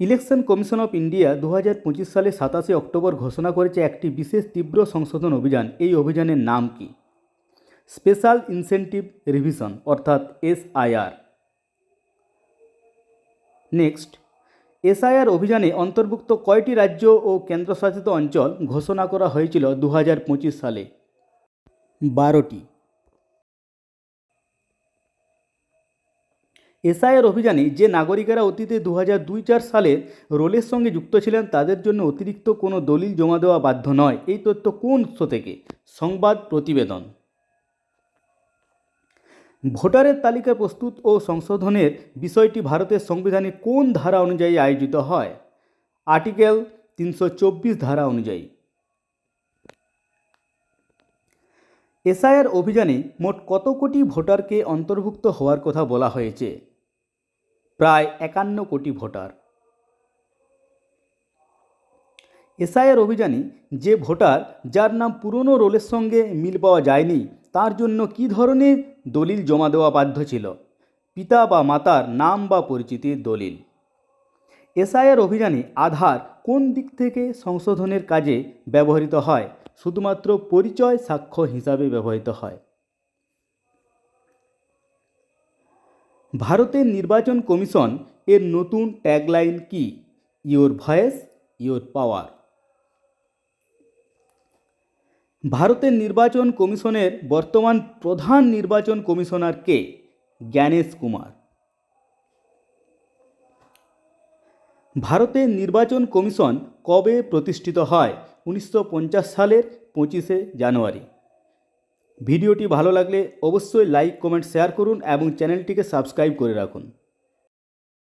Election commission of India 2025 সালে 27 October ঘোষণা করেছে একটি বিশেষ তীব্র সংশোধন অভিযান। এই অভিযানের নাম কি? স্পেশাল ইনসেন্টিভ রিভিশন অর্থাৎ এসআইআর। নেক্সট, এসআইআর অভিযানে অন্তর্ভুক্ত কয়টি রাজ্য ও কেন্দ্রশাসিত অঞ্চল ঘোষণা করা হয়েছিল 2025 সালে? 12টি। এসআইআর অভিযানে যে নাগরিকেরা অতীতে 2002-04 সালে রোলের সঙ্গে যুক্ত ছিলেন তাদের জন্য অতিরিক্ত কোনো দলিল জমা দেওয়া বাধ্য নয়। এই তথ্য কোন উৎস থেকে? সংবাদ প্রতিবেদন। ভোটারের তালিকা প্রস্তুত ও সংশোধনের বিষয়টি ভারতের সংবিধানের কোন ধারা অনুযায়ী আয়োজিত হয়? আর্টিকেল 324 ধারা অনুযায়ী। এসআইআর অভিযানে মোট কত কোটি ভোটারকে অন্তর্ভুক্ত হওয়ার কথা বলা হয়েছে? প্রায় 51 কোটি ভোটার। এসআইআর অভিযানে যে ভোটার যার নাম পুরনো রোলের সঙ্গে মিল পাওয়া যায়নি তার জন্য কী ধরনের দলিল জমা দেওয়া বাধ্য ছিল? পিতা বা মাতার নাম বা পরিচিতির দলিল। এসআইআর অভিযানে আধার কোন দিক থেকে সংশোধনের কাজে ব্যবহৃত হয়? শুধুমাত্র পরিচয় সাক্ষ্য হিসাবে ব্যবহৃত হয়। ভারতের নির্বাচন কমিশন এর নতুন ট্যাগলাইন কি? ইয়োর ভয়েস ইয়োর পাওয়ার। ভারতের নির্বাচন কমিশনের বর্তমান প্রধান নির্বাচন কমিশনার কে? জ্ঞানেশ কুমার। ভারতের নির্বাচন কমিশন কবে প্রতিষ্ঠিত হয়? 1950 সালের 25শে জানুয়ারি। ভিডিওটি ভালো লাগলে অবশ্যই লাইক কমেন্ট শেয়ার করুন এবং চ্যানেলটিকে সাবস্ক্রাইব করে রাখুন।